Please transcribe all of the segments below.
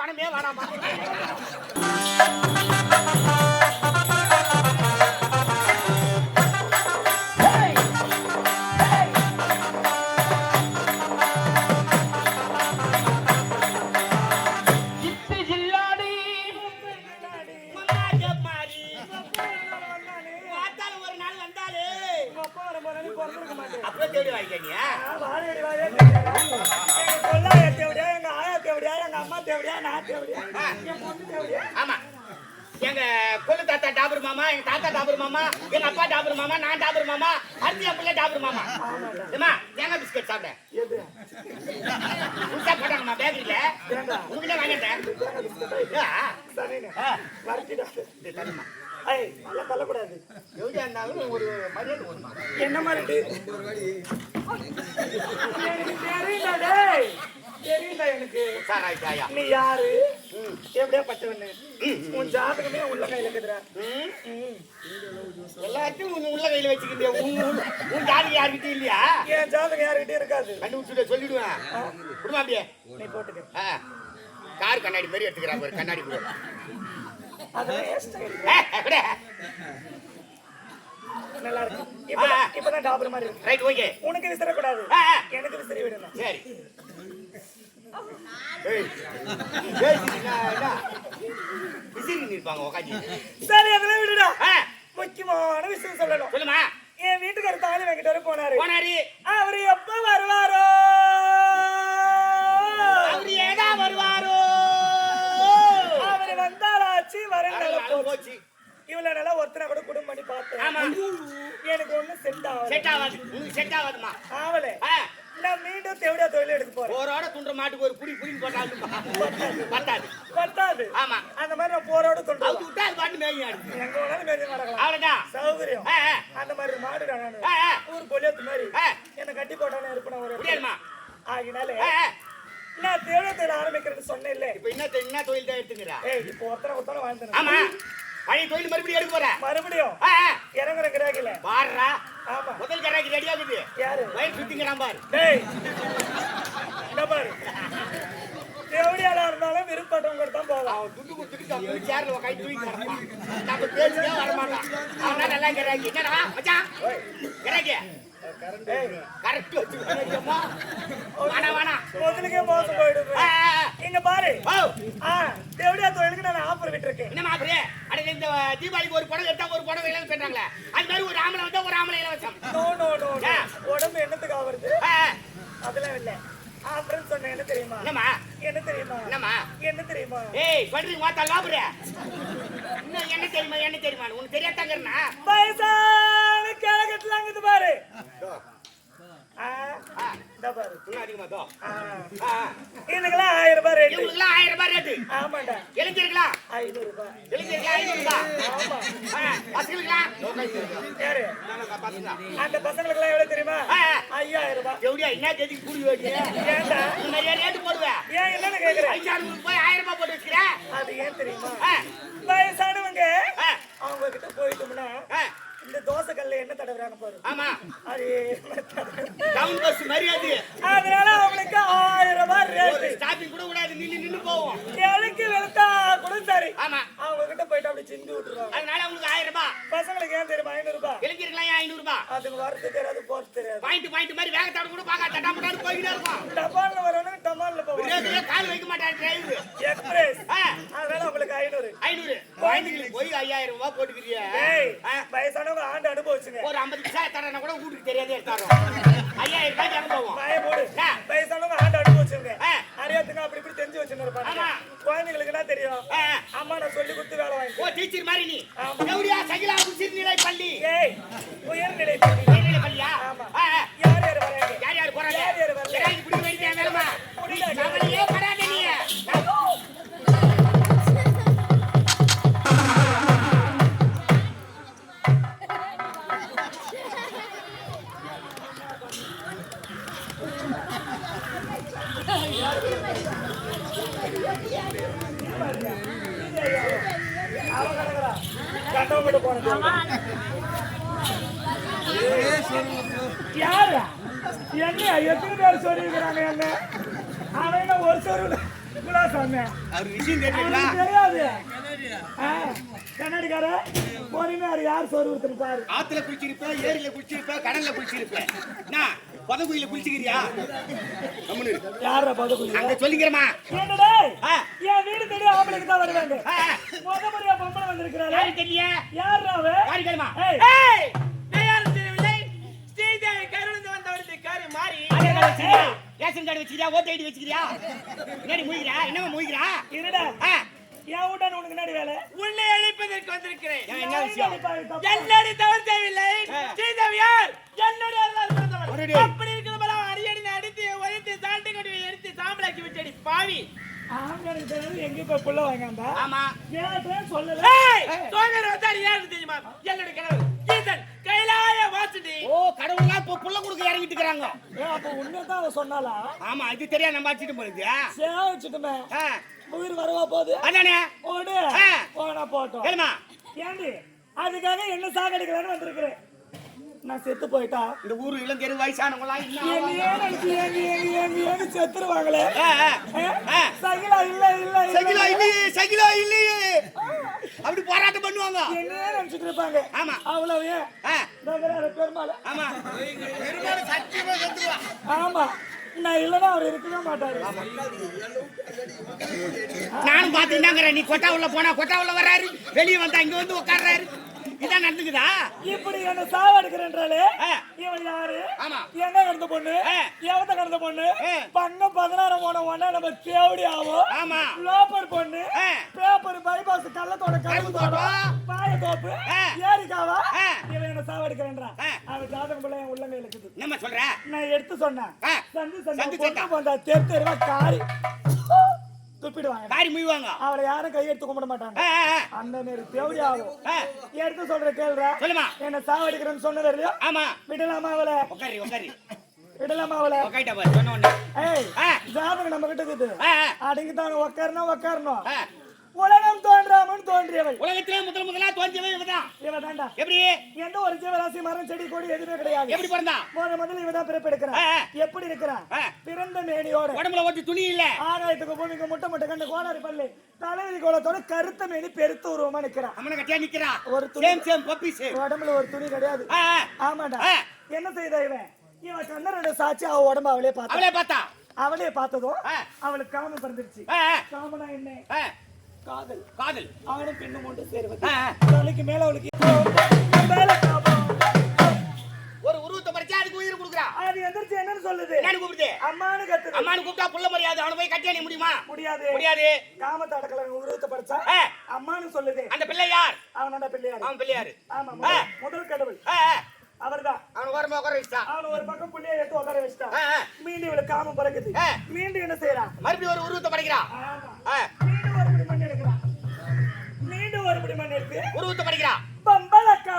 பணமே வேணாமா? அப்படியே தேடி வாங்கிக்கணியா? ஆமா, எங்க கொள்ளு தாத்தா டாபர் மாமா, எங்க தாத்தா டாபர் மாமா, எங்க அப்பா டாபர் மாமா, நான் டாபர் மாமா, அடுத்து என் பிள்ளை டாபர் மாமா. ஏமா தேங்காய் பிஸ்கட் சாப்பிட புதுசா போட்டாங்கம்மா பேக்கரியில, உங்ககிட்ட வாங்கிட்டேன். தள்ளக்கூடாது எவ்வளோ இருந்தாலும் ஒரு மரியாதை வருமா? என்ன மாதிரி தெரியுதா எனக்கு? நீ யாரு, எப்படியா பட்டவன்னு உன் ஜாதகமே உள்ள கையில இருக்குதுடா. எல்லாத்தையும் உள்ள கையில வச்சுக்கிட்டே உன் ஜாதகம் யாருக்கிட்டே இல்லையா? என் ஜாதகம் யாருக்கிட்டே இருக்காது. கண்டுபிடிச்சுட்டு சொல்லிடுவேன். குடும்பம் அப்படியே நீ போட்டுக்க. கார் கண்ணாடி மாதிரி எடுத்துக்கிறாங்க ஒரு கண்ணாடி கூட. நல்லா இருக்கு. இப்பதான் டாபர் மாதிரி இருக்கு. Right, okay. உனக்கு விசிறக்கூடாது, எனக்கு விசிறி விடணும். சரி. சரி, அதெல்லாம் விடுடா. முக்கியமான விஷயம் சொல்லணும். சொல்லுமா. என் வீட்டுக்காரர் தாலி வாங்கிட்டு வர போனாரு. அவரு எப்ப வருவாரோ? அவரு ஏதா வருவாரோ? அவரு வந்தாராச்சு, வரல போச்சு. இவ்வளவு நாளா ஒருத்தனை கூட குடும்பம் பண்ணி பார்த்தேன். எனக்கு ஒண்ணும் செட் ஆகாது. செட் ஆகாதுமா. ஆவல. நான் மீண்டும் தேவடியா தொழில் எடுக்க போறேன். போரோட துண்ட மாட்டுக்கு ஒரு புடி போட்டாலும் பத்தாது. ஆமா, அந்த மாதிரி நான் போரோட துண்டு அது விட்டா அது பாட்டு மேய்ஞ்சி ஆடு. எங்க வேணாலும் மேய்ஞ்சி நடக்கலாம். அவ்வளவுதான் சௌகரியம். அந்த மாதிரி மாடு நானு ஊர் பொலியத்து மாதிரி என்ன கட்டி போட்டானே இருப்பேன் ஒரு முடியாதுமா. ஆகினாலே நான் தேவடியா தொழில் ஆரம்பிக்கிறேன்னு சொன்னேன் இல்ல. இப்ப என்ன தொழில் தான் எடுத்துக்கிறா? இப்போ ஒருத்தனை வாழ்ந்தேன். ஆமா, பழைய தொழில் மறுபடியும் எடுக்க போற? மறுபடியும் இறங்குற கிராக்கில பாடுறா. ஆமா, முதல் கிராக்கி ரெடி ஆகுது. யாரு? வயிறு சுத்திங்கிறான் பாரு. என்ன பாரு, தேவடியாளா இருந்தாலும் விருப்பப்பட்டவங்க தான் போவான். அவன் துண்டு கொடுத்துட்டு சேர்ல கை தூக்கி கிடப்பான். நம்ம பேசியே வரமாட்டான். அவனா நல்லா கிராக்கி. என்னடா மச்சான் கிராக்கி கரெக்ட் வச்சுக்கோமா. முதலுக்கே மோசம் போயிடுது. இங்க பாரு, தேவடியா தொழிலுக்கு நான் ஆஃபர் விட்டுருக்கேன். என்ன ஆஃபர்? அட இந்த தீபாவளிக்கு ஒரு புடவை எடுத்தா ஒரு புடவை இலவசம் பண்றாங்களே, அது மாதிரி ஒரு ஆம்பளை வந்தா ஒரு ஆம்பளை இலவசம். நோ உடம்பு என்னத்துக்கு ஆவறது? அதெல்லாம் இல்ல. ஆஃபர்னு சொன்ன என்ன தெரியுமா? என்னமா? என்ன தெரியுமா? என்னமா? என்ன தெரியுமா? ஏய் பண்றீங்க மாத்தா லாபுற. இன்னும் என்ன தெரியுமா உனக்கு தெரியாதாங்கறனா? பைசான கேக்கட்லாங்குது பாரு. பாரு அதிகமா தோ. இதுக்கெல்லாம் 1000 ரூபாய் ரேட். இவங்களுக்குலாம் 1000 ரூபாய் ரேட். ஆமாடா. இளைஞர்களா 500 ரூபாய். இளைஞர்கள் 500 ரூபாய். ஆமா. பசங்களுக்குலாம் யாரு? பசங்க. அந்த பசங்களுக்குலாம் எவ்வளவு தெரியுமா? 5000 ரூபாய். எவ்வளவு என்ன கேதி கூடி வைக்கிற? ஏன்டா நீ நிறைய ரேட் போடுவே? ஏன் என்னன்னு கேக்குற? 500 ரூபாய் 1000 ரூபாய் போட்டு வச்சிர. அது ஏன் தெரியுமா? வயசானவங்க அவங்க கிட்ட போயிட்டோம்னா இந்த தோசை கல்ல என்ன தடவுறாங்க பாரு. ஆமா, அது டவுன் பஸ் மரியாதை. அதனால அவங்களுக்கு 1000 ரூபாய் ரேட். ஸ்டாப்பிங் கூட கூடாது, நின்னு போவோம். எனக்கு வெளுத்தா கூட சரி. ஆமா, அவங்க கிட்ட போயிட்டு அப்படி சிந்தி விட்டுருவாங்க. அதனால அவங்களுக்கு 1000 ரூபாய். பசங்களுக்கு ஏன் தெரியுமா 500 ரூபாய்? இளைஞர்களாம் 500 ரூபாய். அதுக்கு வரது தெரியாது, போறது தெரியாது. பாயிண்ட் மாதிரி வேகத்தோட கூட பாக்க டமாட்டோட போயிட்டே இருக்கும். டபால்ல வரணும், டமால்ல போவோம். பிரேக்ல கால் வைக்க மாட்டாங்க டிரைவர். எக்ஸ்பிரஸ். அதனால உங்களுக்கு 500 பாயிண்ட்ல போய் 5000 ரூபாய் போட்டுக்கிறியா? ஏய், வயசானவங்க ஆண்டு அனுபவிச்சுங்க. ஒரு 50 பைசா தரனா கூட வீட்டுக்கு தெரியாதே எடுத்தாரோம். 5000 ரூபாய் அனுபவம். பாய போடு. வயசானவங்க ஆண்டு அனுபவிச்சுங்க. அறியாதுங்க அப்படி இப்படி தெரிஞ்சு வச்சிருப்பாங்க. ஆமா, குழந்தைகளுக்கு என்ன தெரியும்? அம்மா நான் சொல்லி கொடுத்து வேலை வாங்கி. ஓ டீச்சர் மாதிரி நீ. எவடியா சகிலா உயர்நிலை பள்ளி. ஏய், உயர்நிலை பள்ளி. உயர்நிலை பள்ளியா? ஆமா. யார் வராங்க? யார் போறாங்க? யார் வரல? கிராக்கி புடி வேண்டிய வேலைமா. நம்மளையே படாத நீ. கண்டவங்கிட்ட போன யாரா? என்ன எத்தனை பேர் சொல்லிருக்கிறாங்க? என்ன அவன் ஒரு சொருவில் குலாசாமி அவர் விஷயம் தெரியுங்களா? அவனுக்கு தெரியாது. கண்ணாடிக்கார பொறுமையா யார் சோறு கொடுத்துருப்பாரு. ஆத்துல குளிச்சிருப்ப, ஏரியில குளிச்சிருப்ப, கடல்ல குளிச்சிருப்ப. நான் பதகுயில குளிச்சுக்கிறியா? யார பதகுயில? அங்க சொல்லிக்கிறமா. என்னடா? என் வீடு தேடி ஆம்பளைக்கு தான் வருவாங்க. முத முறையா பொம்பளை வந்திருக்காரு. யாரு தெரியல? யார் அவ? யாரு கேளுமா? ஏய் நான் யாரும் தெரியவில்லை. ஸ்ரீதேவி கருணந்து வந்தவளுக்கு காரி மாறி ரேஷன் கார்டு வச்சிருக்கியா? ஓட்டு ஐடி வச்சிருக்கியா? என்னடி மூய்கிறா? என்னமா மூய்கிறா? இருடா. என் வீட்டான உனக்கு என்னடி வேலை? உன்னை அழைப்பதற்கு வந்திருக்கிறேன். என்ன விஷயம்? என்னடி தவறு தேவையில்லை. ஸ்ரீதேவியார் என்னுடைய அடடே. அப்படி இருக்கிற அரியடி அடித்து ஒழித்து சாண்டை கொடி எடுத்து சாம்பலாக்கி விட்டடி பாவி. ஆம்பளைக்கு தெரியாது எங்க போய் புள்ள வாங்காண்டா. ஆமா. கேட்டேன் சொல்லல. சோகர் வந்தாரு யாருக்கு தெரியுமா? என்னுடைய கணவர் ஈசன் கைலாய வாசுடி. ஓ கடவுளா இப்ப புள்ள கொடுக்க இறங்கிட்டு இருக்காங்க. அப்ப உன்னதான் அவ சொன்னாலா? ஆமா இது தெரியா நம்ம அடிச்சிட்டு போகுது. சேவச்சிட்டுமே உயிர் வரவா போகுது. அதானே ஓடு போனா போட்டோம். கேளுமா. ஏண்டி அதுக்காக என்ன சாகடிக்கலான்னு வந்திருக்கிறேன். நான் செத்து போயிட்டா இந்த ஊரு இளம் தெரு வயசானவங்களாம் ஏன்னு செத்துருவாங்களே. சகிலா இல்ல இல்ல சகிலா இல்லையே, சகிலா இல்லையே அப்படி போராட்டம் பண்ணுவாங்க. என்ன நினைச்சிட்டு இருப்பாங்க. ஆமா அவ்வளவு பெருமாள். ஆமா பெருமாள் சத்தியமா செத்துவா. ஆமா நான் இல்லன்னா அவர் இருக்கவே மாட்டாரு. நானும் பாத்துட்டாங்கிறேன். நீ கொட்டா உள்ள போனா கொட்டா உள்ள வர்றாரு, வெளியே வந்தா இங்க வந்து உட்கார்றாரு. இதான் நடந்துக்குதா? இப்படி என்ன சாவடிக்கிறேன்றாலே இவன் யாரு? ஆமா எங்க கடந்த பொண்ணு? எவத்த கடந்த பொண்ணு? பங்கம் 16 போன உடனே நம்ம தேவடி ஆகும். ஆமா லோப்பர் பொண்ணு பேப்பர் பைபாஸ் கள்ளத்தோட கரும்புத்தோட பாயத்தோப்பு ஏரிக்காவா இவன் என்ன சாவடிக்கிறேன்றா. அவன் ஜாதகம் போல என் உள்ளங்க இருக்குது. என்ன சொல்ற? நான் எடுத்து சொன்னேன். சந்து சந்து பொண்ணு வந்தா தெருவா காரி துப்பிடுவாங்க. காரி முய்வாங்க. அவளை யாரும் கையெடுத்து கும்பிட மாட்டாங்க. அந்த நேரு தேவடி ஆகும். எடுத்து சொல்ற கேள்றா. சொல்லுமா. என்ன சாவடிக்கிறேன்னு சொன்னது இல்லையா? ஆமா விடலாமா அவளை? உட்காரி உட்காரி விடலாமா அவளை? உட்காரிட்டா பாரு சொன்ன உடனே. ஏய் ஜாதகம் நம்ம கிட்ட இருக்குது. அடங்கிட்டாங்க உட்காரணும். உலகம் தோன்றாமன்னு தோன்றியவள். உலகத்திலே முதலா தோன்றியவள் இவதான். இவதான்டா. எப்படி? எந்த ஒரு ஜீவராசி மரம் செடி கொடி எதுவுமே கிடையாது. எப்படி பிறந்தா? முதல்ல இவதான் பிறப்பெடுக்கிறான். எப்படி இருக்கிறான்? பிறந்த மேனியோட உடம்புல ஒட்டு துணி இல்ல. ஆகாயத்துக்கு பூமிக்கு முட்டை கண்டு கோடாரி பல்லு தலைவிரி கோலத்தோட கருத்த மேனி பெருத்த உருவமா நிக்கிறான். அம்மன கட்டியா நிக்கிறா. ஒரு துணி சேம் பப்பீஸ். உடம்புல ஒரு துணி கிடையாது. ஆமாடா. என்ன செய்தா இவன் கண்ணரோட சாட்சி அவ உடம்பு அவளே பார்த்தா. அவளே பார்த்ததும் அவளுக்கு காமம் பிறந்துருச்சு. காமனா என்ன? காதல். அவனும் பெண்ணும் ஒன்று சேருவது. தலைக்கு மேல அவளுக்கு ஒரு உருவத்தை பறிச்சா அதுக்கு உயிர் கொடுக்குறா. அது எந்திரிச்சு என்னன்னு சொல்லுது? என்னன்னு கூப்பிடுது? அம்மானு கத்துது. அம்மானு கூப்பிட்டா புள்ள மரியாதை. அவனை போய் கட்டியா நீ முடியுமா? முடியாது. காமத்தை அடக்கல உருவத்தை பறிச்சா அம்மானு சொல்லுது. அந்த பிள்ளை யார்? அவனோட பிள்ளையாரு. அவன் பிள்ளையாரு. ஆமா முதல் கடவுள் அவர்தான். அவன் ஓரமா உட்கார வச்சா. அவன் ஒரு பக்கம் புள்ளைய எடுத்து உட்கார வச்சா. மீண்டும் இவளுக்கு காமம் பிறக்குது. மீண்டும் என்ன செய்யறான்? மறுபடியும் ஒரு உருவத்தை படைக்கிறா. மீண்டும் ஒரு பிடி மண் எடுக்கிறா. மீண்டும் ஒரு பிடி மண் எடுத்து உருவத்தை படைக்கிறா. பம்பலக்கா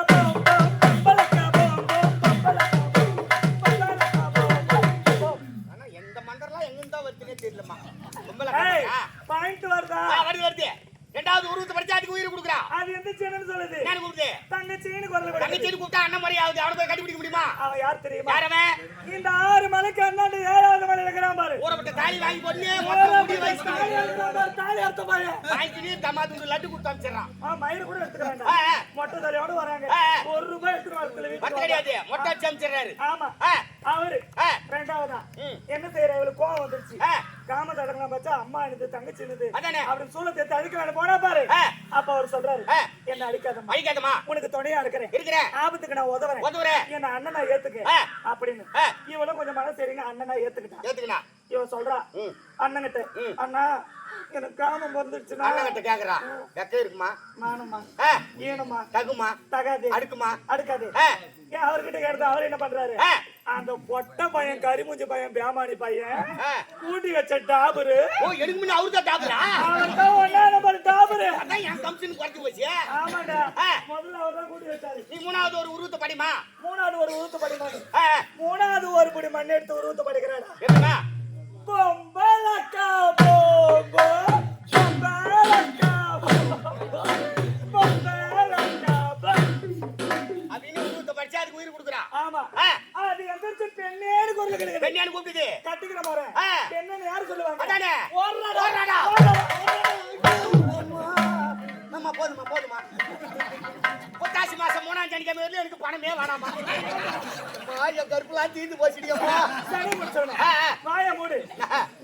ஆனா எந்த மண்டர்லாம் எங்க வருதுன்னே தெரியலமா. பாயிண்ட் வருதா? வருது. ரெண்டாவது உருவத்தை படிச்சா அதுக்கு உயிர் கொடுக்குறா. அது எந்த சேனல் சொல்லுது? என்ன கூப்பிடுது? தங்கச்சின்னு குரல் கொடுக்குது. தங்கச்சின்னு கூப்பிட்டா அண்ணன் மாதிரி ஆகுது. அவனை போய் கண்டுபிடிக்க முடியுமா? அவன் யார் தெரியுமா? யார் அவன்? இந்த 6 மலைக்கு அண்ணாண்டு 7வது மலையில இருக்கிறான் பாரு. ஊரப்பட்ட தாலி வாங்கி போட்டு மொத்த முடி வயசுக்கு தாலி அறுத்த பையன். வாங்கி தமாது லட்டு கொடுத்து அனுப்பிச்சிடறான். மயிறு கூட எடுத்துக்கிறான்டா. மொட்டை தலையோட வராங்க. 1 ரூபாய் எடுத்துட்டு வரதுல வீட்டுக்கு கிடையாது. மொட்டை அடிச்சு அனுப்பிச்சிடறாரு. ஆமா அவரு ரெண்டாவதா என்ன செய்யற? இவளுக்கு கோவம் வந்துருச்சு. காம தடங்கலாம் பச்சா அம்மா என்னது தங்கச்சி என்னது அப்படின்னு சூழத்தை எடுத்து அழிக்க போனா பாரு. அப்ப அவர் சொல்றாரு என்ன அழிக்காதம்மா, உனக்கு துணையா இருக்கிறேன், ஆபத்துக்கு நான் உதவுறேன், என்ன அண்ணனா ஏத்துக்க அப்படின்னு. இவளும் கொஞ்சம் மனசு சரிங்க அண்ணனா ஏத்துக்கிட்டா. இவன் சொல்றா அண்ணங்கிட்ட, அண்ணா எனக்கு காமம் வந்துருச்சுன்னா அண்ணங்கிட்ட கேக்குறா. வெக்க இருக்குமா? மானமா ஈனமா தகுமா தகாது அடுக்காது. அவர்கிட்ட கேட்டு அவர் என்ன பண்றாரு? அந்த பொட்ட பையன் கரிமூஞ்சி பையன் பேமானி பையன் கூட்டி வச்ச டாபரு. எனக்கு முன்ன அவரு தான் டாபரா? அவர்தான் ஒண்ணா நம்பர் டாபரு. அதான் என் கம்சன் குறைச்சு போச்சு. ஆமாடா முதல்ல அவர் தான் கூட்டி வச்சாரு. நீ மூணாவது ஒரு உருவத்தை படிமா. மூணாவது ஒரு உருவத்தை படிமா. மூணாவது ஒரு படி மண் எடுத்து உருவத்தை படிக்கிறாடா. எப்பா பொம்பலக்கா போம்போ பொம்பலக்கா பொம்பலக்கா அப்படின்னு உருவத்தை படிச்சா அதுக்கு உயிர் கொடுக்குறா. எந்திரிச்சா ஆமா ஆ. அது எந்திரிச்சு பெண்ணேன்னு குரல் கிடையாது பெண்ணியான்னு கூப்பிடுது கட்டிக்கிற போற ஆ. பெண்ணன்னு யாரு சொல்லுவாங்க அதானே ஓடுறாடா, ஓடுறாடா. ஓடுறாடா. அம்மா போதுமா புத்தாசி மாசம் 3ஆம் சனிக்கிழமை வரல எனக்கு பணமே வேணாமா மாய கருப்புலாம் தீர்ந்து போச்சுடியம்மா சரி முடிச்சவனே வாய மூடு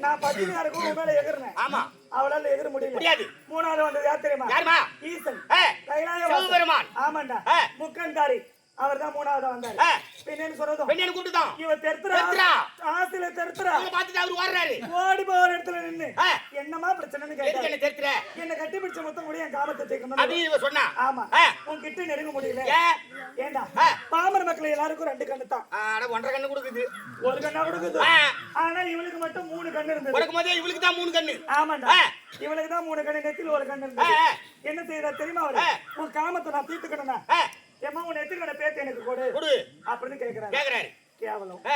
நான் பத்தினியா இருக்கும் உன் மேல எகிறேன் ஆமா அவளால எகிற முடியாது 3வது வந்தது யார் தெரியுமா யாருமா ஈசன் ஆ. கைலாய சிவபெருமான் ஆமாண்டா ஆ. முக்கன்காரி அவர்தான் 3வது வந்தாரு ஆ. பின்னேன்னு சொல்றதும் பெண்ணியான்னு கூப்பிட்டுதான் இவ தெருத்துறா தெருத்துறா. ஆத்துல தெருத்துறா இவங்க பார்த்துட்டு அவரு ஓடுறாரு ஓடி போற இடத்துல நின்னு ஆ. என்னமா பிரச்சனைன்னு எதுக்கு கேட்டாரு என்ன தெரித்துற என்ன கட்டி பிடிச்ச மொத்தம் கூட என் காமத்தை தீர்க்கணும் அப்படின்னு இவ சொன்னா ஆமா ஆ. உன்கிட்ட நெருங்க முடியல ஏன் ஏண்டா ஆ. பாமர மக்கள் எல்லாருக்கும் 2 கண்ணு தான் ஆட 1.5 கண்ணு கொடுக்குது ஒரு கண்ணா கொடுக்குது ஆ. ஆனா இவளுக்கு மட்டும் 3 கண்ணு இருந்தது உனக்கு முதல்ல இவளுக்கு தான் 3 கண்ணு ஆமாண்டா ஆ. இவளுக்கு தான் 3 கண்ணு நெத்தில ஒரு கண்ணு ஆ, இருந்தது ஆ. என்ன செய்யறா தெரியுமா அவரு ஆ. உன் காமத்தை நான் தீர்த்துக்கணும்னா ஆ, ஏமா உன் நெத்தி கடை பேத்து எனக்கு கொடு கொடு அப்படின்னு கேக்குறாரு கேக்குறாரு கேவலம் ஆ,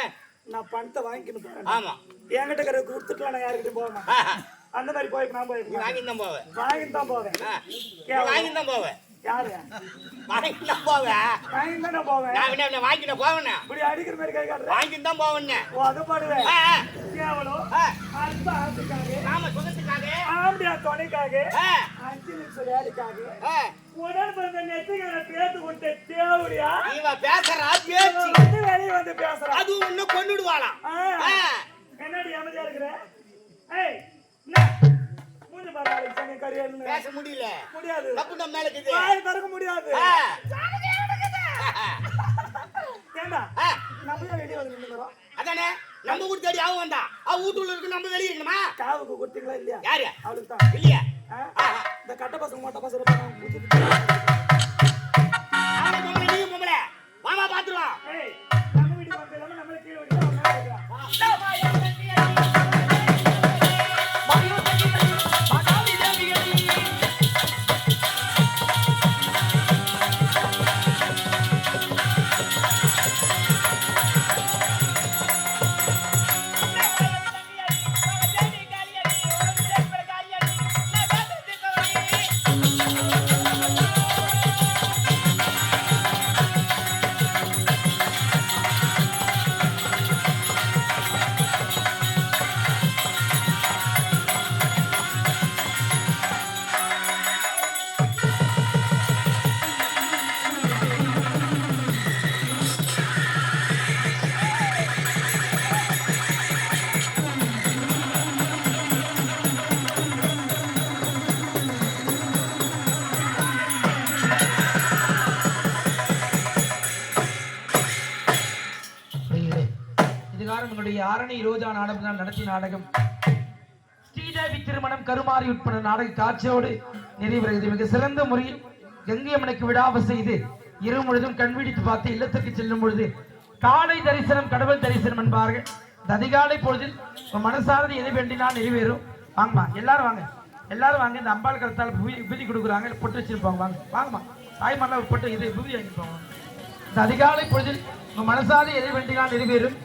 நான் பணத்தை வாங்கிக்கணும் போறேன் ஆமா என்கிட்ட இருக்கிற கொடுத்துட்டு நான் யாருக்கிட்ட போவேன் ஆ, அந்த மாதிரி போய் நான் நீ போயிருக்கேன் வாங்கிட்டு தான் போவ வாங்கிட்டு தான் போவேன் நீ வாங்கிட்டு தான் போவ யாரு வாங்கிட்டு தான் போவ வாங்கிட்டு தான் நான் போவேன் நான் என்ன வாங்கிட்டு போவேன் இப்படி அடிக்கிற மாதிரி கை காட்டுறேன் வாங்கிட்டு தான் போவேன்னு உதப்படுவேன் கேவலம் ஆ. அன்ப ஆசைக்காக நாம சுகத்துக்காக ஆம்பியா துணைக்காக ஆ, 5 நிமிஷம் வேலைக்காக ஆ, உடல் பிறந்த நெத்திகளை பேத்து கொண்டு தேவடியா இவ பேசுறா பேச்சு வந்து வெளியே வந்து பேசுறான் அது ஒண்ணு கொன்னுடுவாளாம் ஆ, என்னடி அமைதியா இருக்கிற ஏய் என்ன மூஞ்சி பாரு சனி கரியல்னு பேச முடியல முடியாது தப்பு நம்ம மேல இருக்குது வாய் திறக்க முடியாது ஆ, ஏண்டா ஆ, நம்ம ஏன் வெளியே வந்து நின்னுறோம் அதானே நம்ம வீட்டு தேடி அவன் வந்தா அவ வீட்டுல இருக்கு நம்ம வெளியே இருக்கணுமா காவுக்கு கொடுத்தீங்களா இல்லையா யாரு அவளுக்கு தான் இல்லையா இந்த கட்ட பசங்க மொட்டை பசங்க அவன் பொம்பளை நீ பொம்பளை மாமா பாத்துருவான் ஏய் நம்ம வீட்டுக்கு வந்து இல்லாம நம்மள கீழே விட்டு அவன் மேல வைக்கிறான் இதுகாரம் என்னுடைய ஆரணி ரோஜா நாடகம் நடத்திய நாடகம் ஸ்ரீதேவி திருமணம் கருமாறி உட்பட நாடக காட்சியோடு நிறைவுறுகிறது. மிக சிறந்த முறையில் கங்கை அம்மனுக்கு விடாவ செய்து இரவு முழுதும் கண்விழித்து பார்த்து இல்லத்திற்கு செல்லும் பொழுது காலை தரிசனம் கடவுள் தரிசனம் என்பார்கள். இந்த அதிகாலை பொழுதில் மனசாரது எதை வேண்டினால் நிறைவேறும். வாங்கம்மா எல்லாரும் வாங்க, எல்லாரும் வாங்க. இந்த அம்பாள் கருத்தால் விபூதி கொடுக்குறாங்க, பொட்டு வச்சிருப்பாங்க. வாங்க வாங்கம்மா, தாய்மாரெல்லாம் பொட்டு இது விபூதி வாங்கிப்பாங்க. இந்த அதிகாலை பொழுதில் மனசாரது எதை வேண்டினால் நிறைவேறும்.